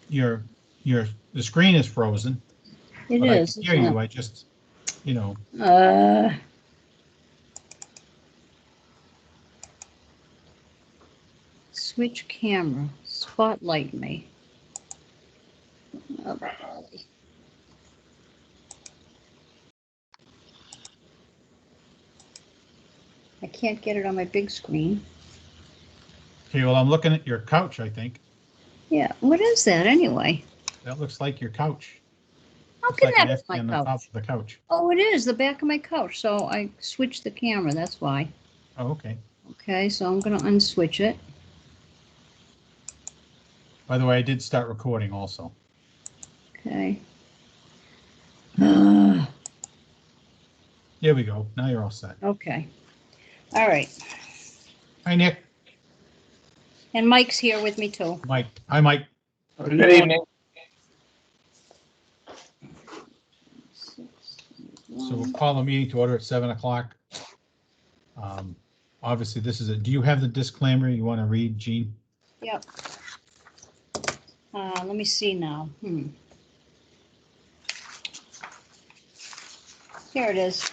your, the screen is frozen, It but I can is, hear isn't you. it? I just, you know, Switch camera, spotlight me. Oh, golly. I can't get it on my big screen. okay, well, I'm looking at your couch, I think. Yeah, what is that anyway? That looks like your couch. How Looks can like an that be F my on the top couch? of the couch. Oh, it is the back of my couch. So I switched the camera. That's why. Oh, okay. Okay, so I'm gonna unswitch it. By the way, I did start recording also. Okay. Here we go. Now you're all set. Okay. All right. Hi, Nick. And Mike's here with me too. Mike. Hi, Mike. Good evening. So we'll call the meeting to order at 7 o'clock. Obviously, this is a, do you have the disclaimer you want to read, Gene? Yep. Let me see now. Here it is.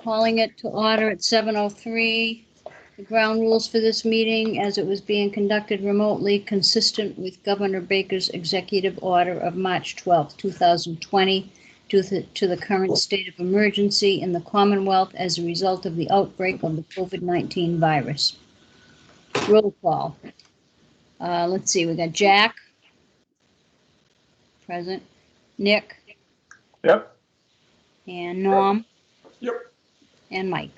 Calling it to order at 7:03. The ground rules for this meeting, as it was being conducted remotely, consistent with Governor Baker's executive order of March 12, 2020, to the current state of emergency in the Commonwealth as a result of the outbreak of the COVID-19 virus. Roll call. Let's see, we got Jack. Present. Nick. Yep. And Norm. Yep. And Mike.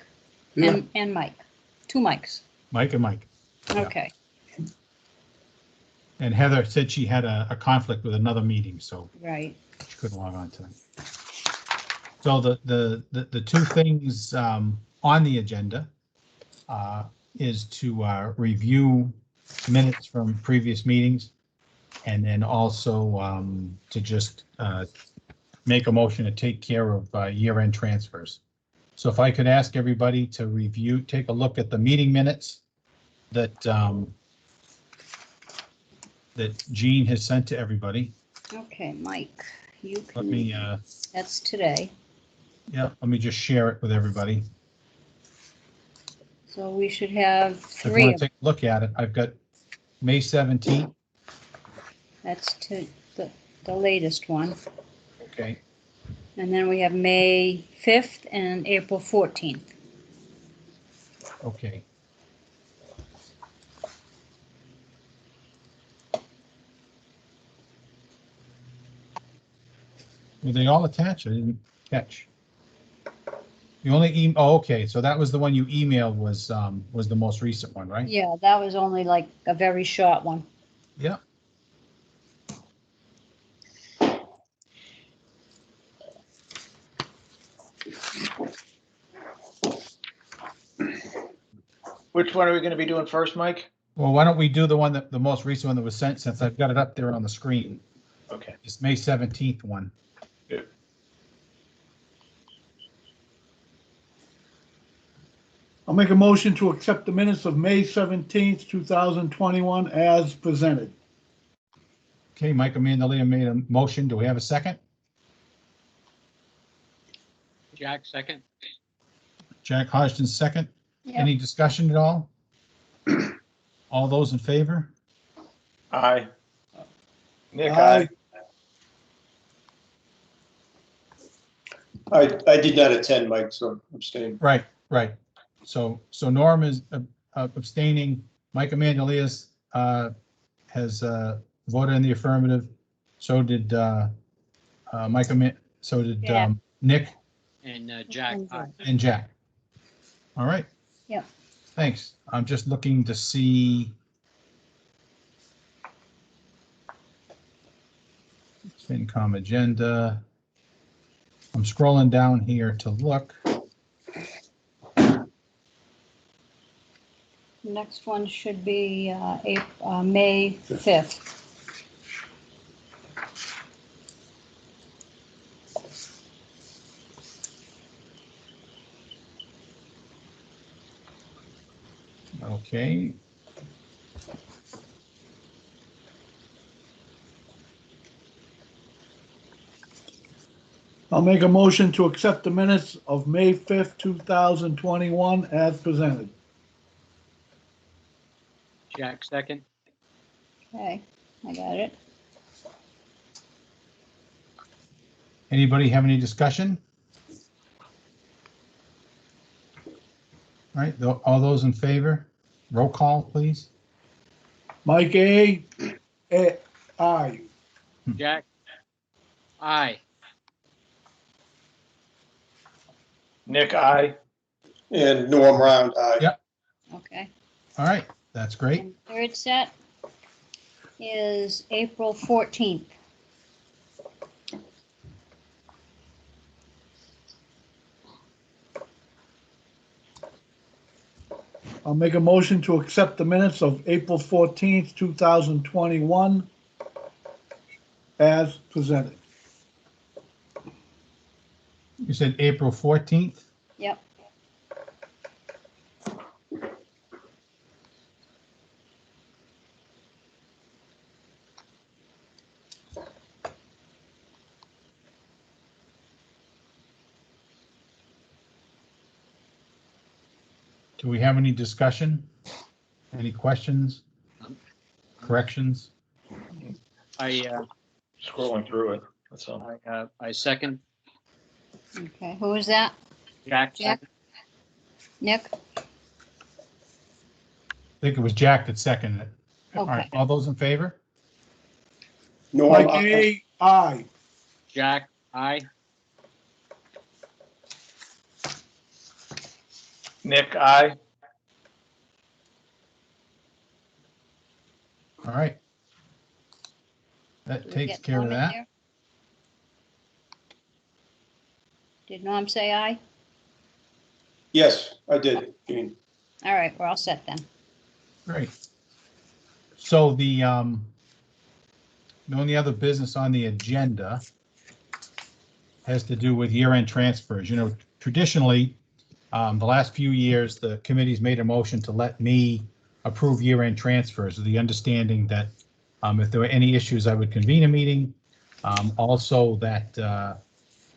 Yeah. And Mike. Two Mikes. Mike and Mike. Yeah. Okay. And Heather said she had a conflict with another meeting, so Right. she couldn't log on tonight. So the two things on the agenda is to review minutes from previous meetings, and then also to just make a motion to take care of year-end transfers. So if I could ask everybody to review, take a look at the meeting minutes that that Gene has sent to everybody. Okay, Mike, you Let can, me, that's today. yeah, let me just share it with everybody. So we should have If you three want of to take a look at it, I've got May 17th. That's to the latest one. Okay. And then we have May 5th and April 14th. Okay. Were they all attached? I didn't catch. You only oh, okay, so that was the one you emailed was the most recent one, right? Yeah, that was only like a very short one. Yeah. Which one are we going to be doing first, Mike? Well, why don't we do the one that the most recent one that was sent, since I've got it up there on the screen. Okay. It's May 17th one. Yeah. I'll make a motion to accept the minutes of May 17th, 2021 as presented. Okay, Mike Mandalia made a motion. Do we have a second? Jack, second. Jack Hodgson, second. Yep. Any discussion at all? All those in favor? Aye. Nick, Aye. aye. I did not attend, Mike, so I'm staying. Right, right. So Norm is abstaining. Mike Mandalia has voted in the affirmative. So did so did Jack. Nick And Jack, aye. and Jack. All right. Yep. Thanks. I'm just looking to see. FinCom agenda. I'm scrolling down here to look. Next one should be May 5th. Okay. I'll make a motion to accept the minutes of May 5th, 2021 as presented. Jack second. Okay, I got it. Anybody have any discussion? All right, all those in favor, roll call, please. Mike aye. Jack? Aye. Nick, I. And Norm Round, aye. Yep. Okay. All right, that's great. And third set is April 14th. I'll make a motion to accept the minutes of April 14th, 2021 as presented. You said April 14th? Yep. Do we have any discussion? Any questions? Corrections? I, Scrolling through it, that's all. I second. Okay, who is that? Jack Jack? second. Nick? I think it was Jack that seconded it. All right, Okay. all those in favor? Norm, Mike aye. aye. Jack, aye. Nick, I. All right. That Did we takes get care of Norm in that. there? Did Norm say aye? Yes, I did, Gene. All right, we're all set then. Great. So the only other business on the agenda has to do with year-end transfers. You know, traditionally, the last few years, the committee's made a motion to let me approve year-end transfers with the understanding that if there were any issues, I would convene a meeting. Also that,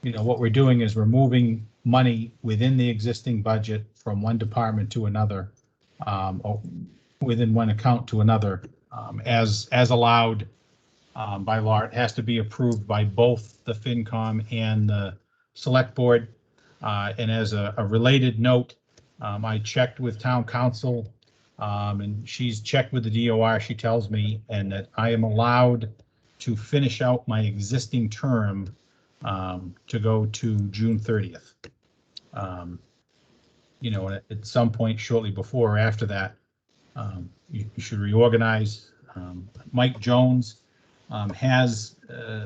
you know, what we're doing is we're moving money within the existing budget from one department to another, or within one account to another, as allowed by law. It has to be approved by both the FinCom and the Select Board. And as a related note, I checked with Town Council, and she's checked with the DOR, she tells me, and that I am allowed to finish out my existing term to go to June 30th. You know, at some point shortly before or after that, you should reorganize. Mike Jones has,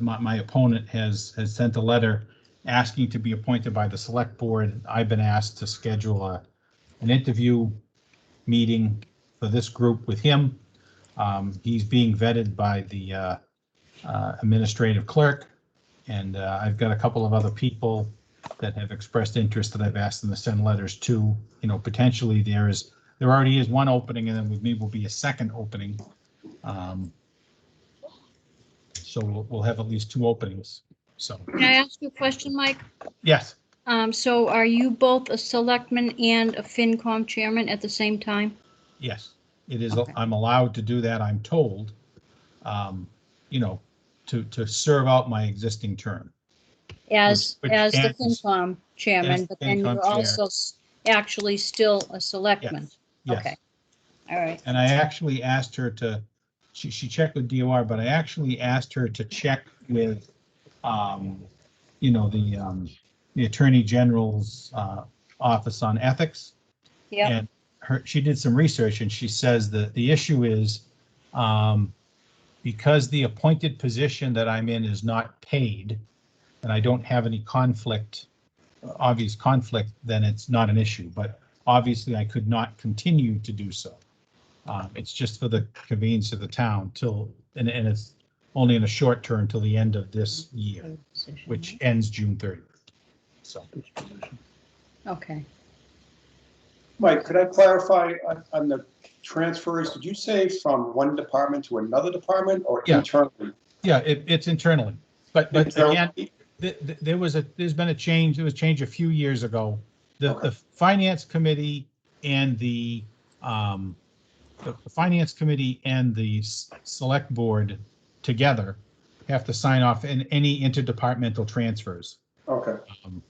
my opponent has sent a letter asking to be appointed by the Select Board. I've been asked to schedule an interview meeting for this group with him. He's being vetted by the administrative clerk, and I've got a couple of other people that have expressed interest that I've asked them to send letters to. You know, potentially there already is one opening, and then with me will be a second opening. So we'll have at least two openings. So, Can I ask you a question, Mike? yes, So are you both a selectman and a FinCom chairman at the same time? yes, it is. Okay. I'm allowed to do that, I'm told, you know, to serve out my existing term. As Which the ends- FinCom chairman, as but then FinCom you're chair. also actually still a selectman? Yes. Okay. All right. And I actually asked her to, she checked with DOR, but I actually asked her to check with, you know, the Attorney General's Office on Ethics. Yep. And she did some research, and she says that the issue is because the appointed position that I'm in is not paid, and I don't have any obvious conflict, then it's not an issue. But obviously, I could not continue to do so. It's just for the convenience of the town and it's only in a short term till the end of this year, which ends June 30th. So, Okay. Mike, could I clarify on the transfers? Did you say from one department to another department or Yeah. internally? yeah, it's internally, but again, There's been a change. There was a change a few years ago. The finance committee and the finance committee and the select board together have to sign off in any interdepartmental transfers. Okay. Um,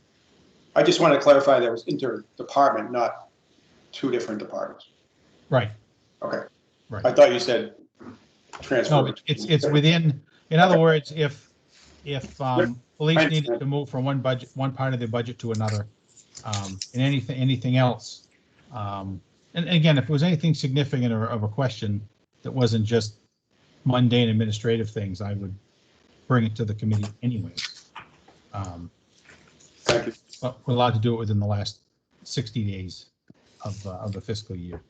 I just want to clarify that was interdepartment, not two different departments. Right. Okay. Right. I thought you said transfer. No, it's within, in other words, if police I needed understand. to move from one part of their budget to another, and anything else. And again, if it was anything significant or of a question that wasn't just mundane administrative things, I would bring it to the committee anyways. Thank you. But we're allowed to do it within the last 60 days of the fiscal year.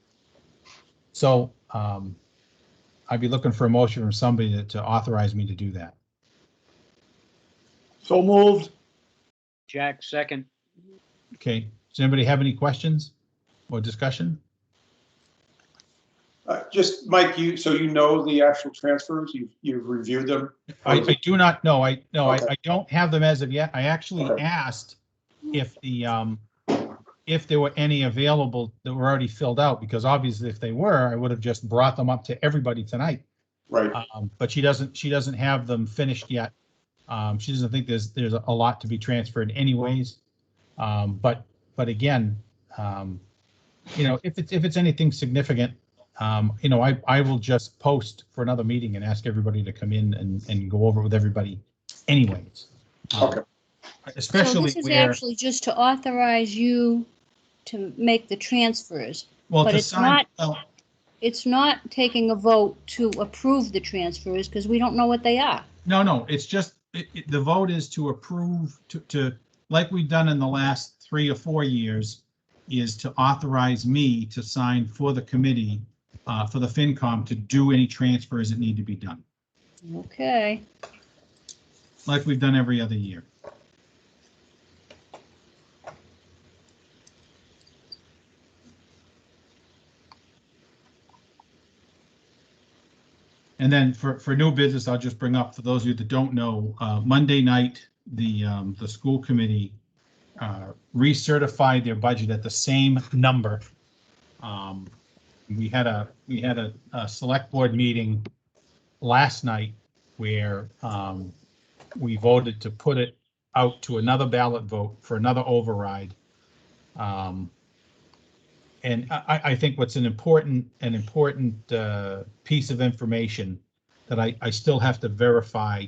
So I'd be looking for a motion from somebody to authorize me to do that. So moved. Jack, second. Okay, does anybody have any questions or discussion? Just Mike, so you know the actual transfers, you've reviewed them? I do not know. I Okay. don't have them as of yet. I actually Okay. asked if if there were any available that were already filled out, because obviously if they were, I would have just brought them up to everybody tonight. Right, But she doesn't have them finished yet. She doesn't think there's a lot to be transferred anyways. But again, if it's anything significant, I will just post for another meeting and ask everybody to come in and go over it with everybody anyways. okay, So Especially this is where, actually just to authorize you to make the transfers. well, but to it's sign, not- well, It's not taking a vote to approve the transfers because we don't know what they are. no, it's just, the vote is to approve, to, like we've done in the last 3 or 4 years, is to authorize me to sign for the committee, for the FinCom to do any transfers that need to be done, Okay. like we've done every other year. And then for new business, I'll just bring up, for those of you that don't know, Monday night, the school committee recertified their budget at the same number. We had a select board meeting last night where we voted to put it out to another ballot vote for another override. And I think what's an important piece of information that I still have to verify,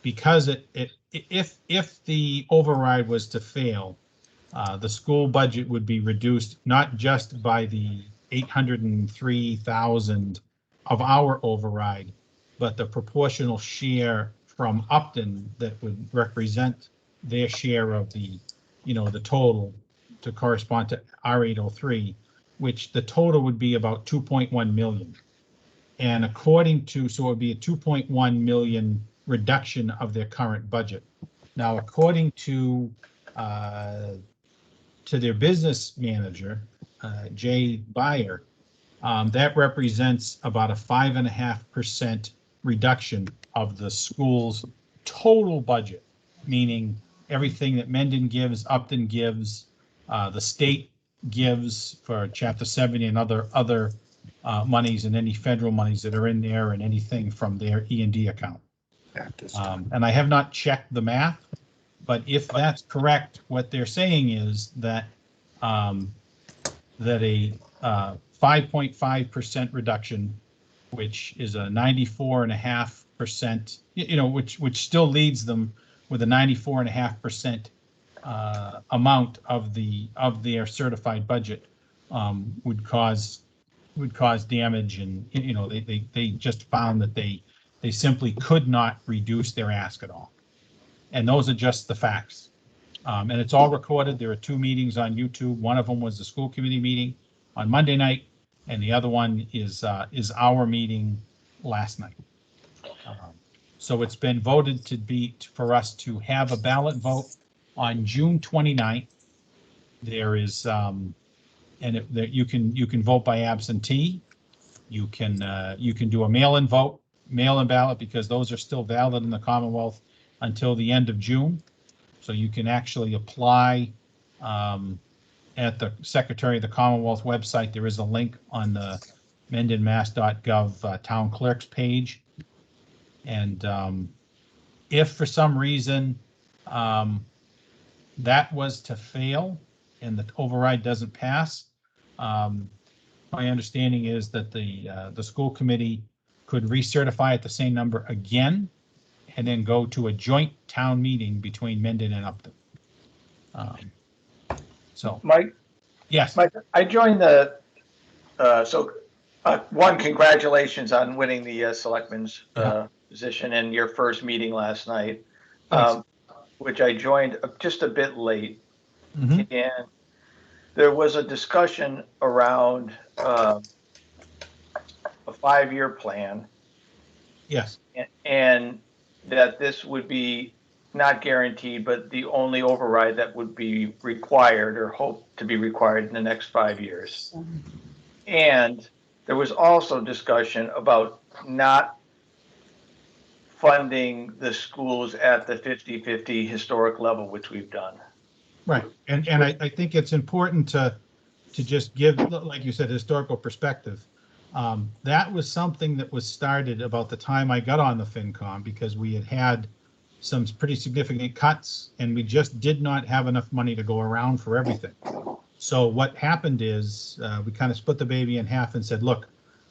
because if the override was to fail, the school budget would be reduced not just by the 803,000 of our override, but the proportional share from Upton that would represent their share of the total to correspond to R803, which the total would be about 2.1 million. And so it would be a 2.1 million reduction of their current budget. Now, according to their business manager, Jay Beyer, that represents about a 5.5% reduction of the school's total budget, meaning everything that Mendon gives, Upton gives, the state gives for Chapter 70 and other monies, and any federal monies that are in there, and anything from their E&D account. And I have not checked the math, but if that's correct, what they're saying is that that a 5.5% reduction, which is a 94.5%, which still leads them with a 94.5% amount of their certified budget, would cause damage, and they just found that they simply could not reduce their ask at all. And those are just the facts. And it's all recorded. There are 2 meetings on YouTube. One of them was the school committee meeting on Monday night, and the other one is our meeting last night. So it's been voted for us to have a ballot vote on June 29th. There is, you can vote by absentee. You can do a mail-in ballot, because those are still valid in the Commonwealth. until the end of June. So you can actually apply at the Secretary of the Commonwealth website. There is a link on the mendonmass.gov town clerk's page. And if for some reason that was to fail and the override doesn't pass, my understanding is that the school committee could recertify at the same number again and then go to a joint town meeting between Mendon and Upton. So, Mike, yes, Mike, I joined the, one, congratulations on winning the selectman's position in your first meeting last night, Thanks. which I joined just a bit late. Mhm. And there was a discussion around a 5-year plan, Yes, and that this would be not guaranteed, but the only override that would be required or hope to be required in the next 5 years. And there was also discussion about not funding the schools at the 50-50 historic level, which we've done. right. And I think it's important to just give, like you said, historical perspective. That was something that was started about the time I got on the FinCom, because we had some pretty significant cuts and we just did not have enough money to go around for everything. So what happened is we kind of split the baby in half and said, look,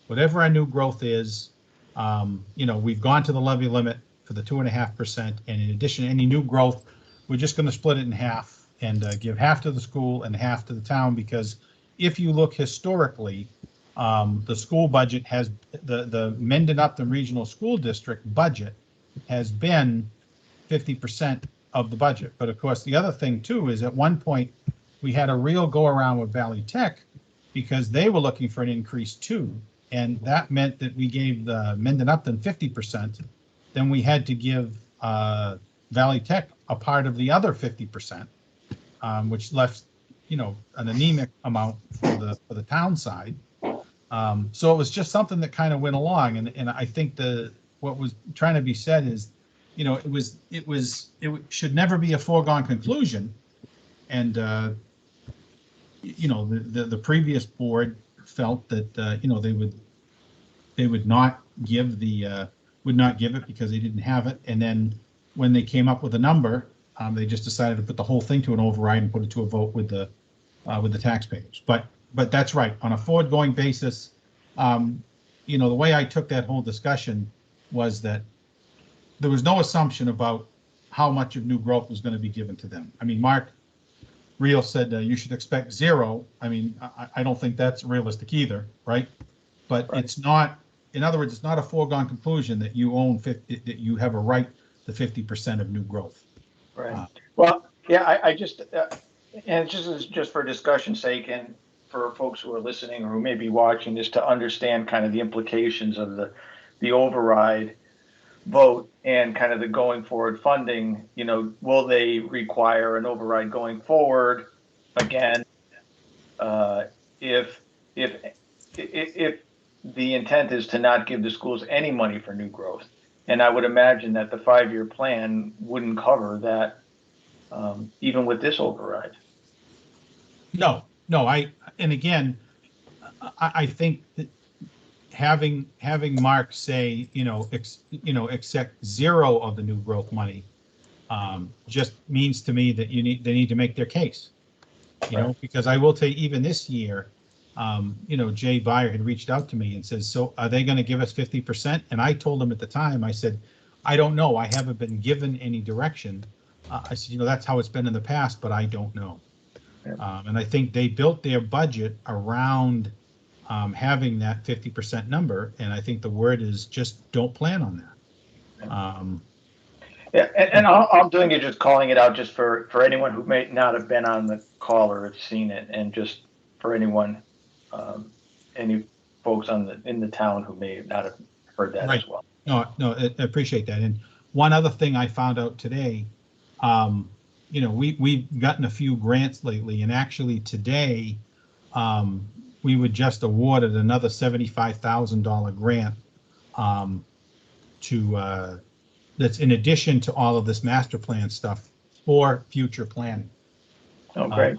whatever our new growth is, we've gone to the levy limit for the 2.5%. And in addition to any new growth, we're just going to split it in half and give half to the school and half to the town, because if you look historically, the school budget has, the Mendon Upton Regional School District budget has been 50% of the budget. But of course, the other thing too is at one point we had a real go around with Valley Tech because they were looking for an increase too. And that meant that we gave the Mendon Upton 50%. Then we had to give Valley Tech a part of the other 50%, which left, an anemic amount for the town side. So it was just something that kind of went along. And I think what was trying to be said is, it should never be a foregone conclusion. And, the previous board felt that, they would not give it because they didn't have it. And then when they came up with a number, they just decided to put the whole thing to an override and put it to a vote with the taxpayers. But that's right. On a forward-going basis, the way I took that whole discussion was that there was no assumption about how much of new growth was going to be given to them. I mean, Mark Reel said you should expect 0. I mean, I don't think that's realistic either, right? But Right. It's not, in other words, it's not a foregone conclusion that you own 50, that you have a right to 50% of new growth. Right. Well, yeah, I just, and just for discussion's sake and for folks who are listening or who may be watching, just to understand kind of the implications of the override vote and kind of the going forward funding, will they require an override going forward again? If the intent is to not give the schools any money for new growth. And I would imagine that the 5-year plan wouldn't cover that, even with this override. No, and again, I think that having Mark say, accept 0 of the new growth money, just means to me that they need to make their case, because I will tell you, even this year, Jay Beyer had reached out to me and says, so are they going to give us 50%? And I told him at the time, I said, I don't know. I haven't been given any direction. I said, that's how it's been in the past, but I don't know. Yeah. And I think they built their budget around having that 50% number. And I think the word is just don't plan on that. Yeah, and all I'm doing is just calling it out just for anyone who may not have been on the call or have seen it, and just for anyone, any folks in the town who may not have heard that Right. as well. No, I appreciate that. And one other thing I found out today, we've gotten a few grants lately, and actually today, we were just awarded another $75,000 grant to that's in addition to all of this master plan stuff for future planning. Oh, great.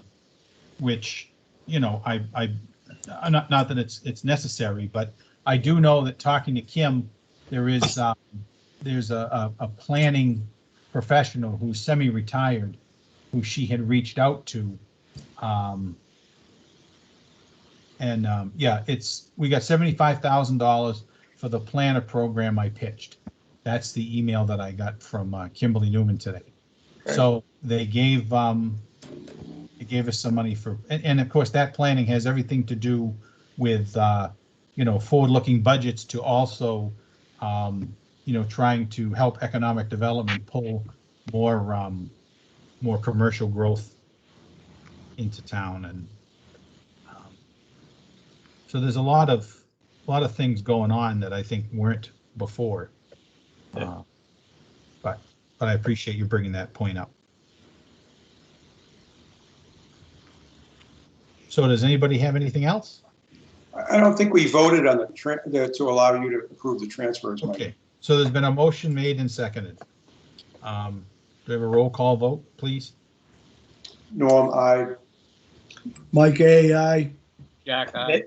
Which, you know, not that it's necessary, but I do know that talking to Kim, there's a planning professional who's semi-retired, who she had reached out to. Yeah, we got $75,000 for the planner program I pitched. That's the email that I got from Kimberly Newman today. So they gave us some money for, and of course that planning has everything to do with, you know, forward-looking budgets to also, you know, trying to help economic development pull more commercial growth into town. And so there's a lot of things going on that I think weren't before. But I appreciate you bringing that point up. So does anybody have anything else? I don't think we voted on to allow you to approve the transfers, Mike. Okay, so there's been a motion made and seconded. Do we have a roll call vote, please? Norm, I. Mike, aye. Jack, aye.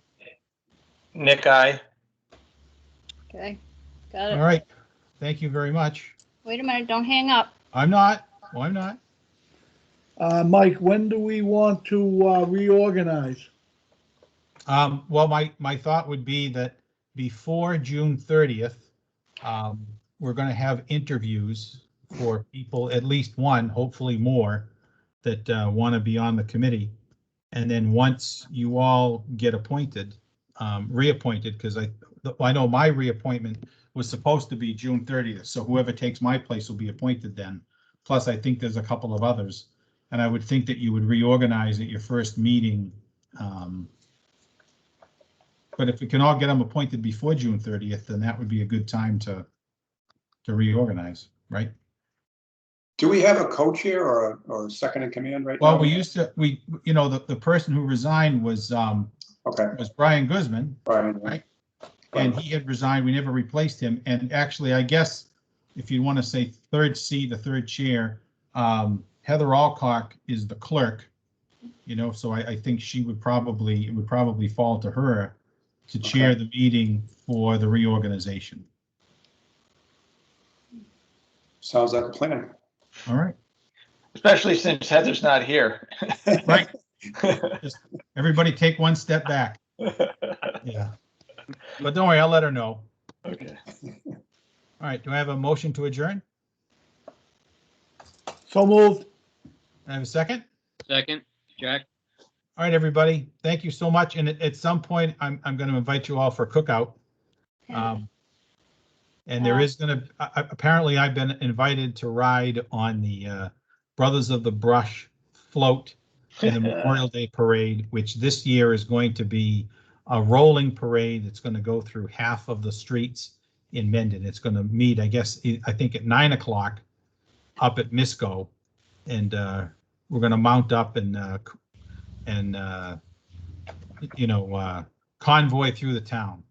Nick, aye. Okay, got All it. right, thank you very much. Wait a minute, don't hang up. I'm not. Mike, when do we want to reorganize? Well, my thought would be that before June 30th, we're going to have interviews for people, at least one, hopefully more, that want to be on the committee. And then once you all get appointed, reappointed, because I know my reappointment was supposed to be June 30th. So whoever takes my place will be appointed then. Plus, I think there's a couple of others. And I would think that you would reorganize at your first meeting. But if we can all get them appointed before June 30th, then that would be a good time to reorganize, right? Do we have a co-chair or a second in command right now? Well, you know, the person who resigned was Brian Guzman, Brian, right? And he had resigned. We never replaced him. And actually, I guess if you want to say third seat, the third chair, Heather Alcock is the clerk, you know, so I think it would probably fall to her to chair the meeting for the reorganization. Sounds like a plan. All right. Especially since Heather's not here. Right. Just everybody take one step back. Yeah. But don't worry, I'll let her know. Okay. All right. Do I have a motion to adjourn? So moved. I have a second? Second, Jack. All right, everybody. Thank you so much. And at some point, I'm going to invite you all for a cookout. And there is going to, apparently I've been invited to ride on the Brothers of the Brush float in the Memorial Day Parade, which this year is going to be a rolling parade that's going to go through half of the streets in Mendon. It's going to meet, I think at 9 o'clock up at Misco. And we're going to mount up and convoy through the town.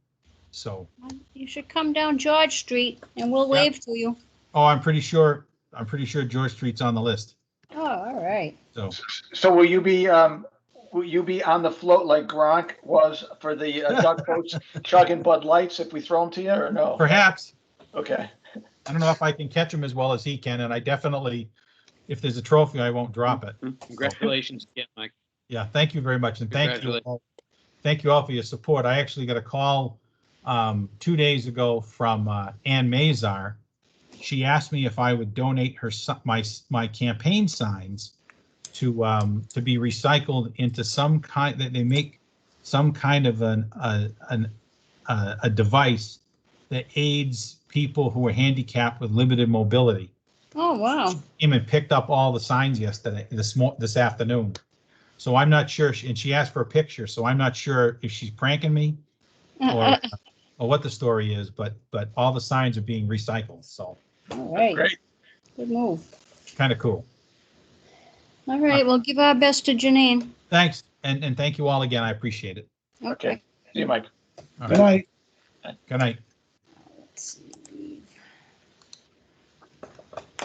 So. You should come down George Street and we'll wave to you. Oh, I'm pretty sure George Street's on the list. Oh, all right. So will you be on the float like Gronk was for the duck boats, chugging Bud Lights if we throw them to you, or no? Perhaps. Okay. I don't know if I can catch him as well as he can, and I definitely, if there's a trophy, I won't drop it. Congratulations again, Mike. Yeah, thank you very much, and thank you all for your support. I actually got a call 2 days ago from Ann Mazar. She asked me if I would donate my campaign signs to be recycled into some kind, that they make some kind of a device that aids people who are handicapped with limited mobility. Oh, wow. Came and picked up all the signs this afternoon. So I'm not sure, and she asked for a picture, so I'm not sure if she's pranking me or what the story is, but all the signs are being recycled, so. All right. Great. Good move. Kind of cool. All right, we'll give our best to Janine. Thanks, and thank you all again. I appreciate it. Okay. See you, Mike. All Good right. night. Good night. Let's see.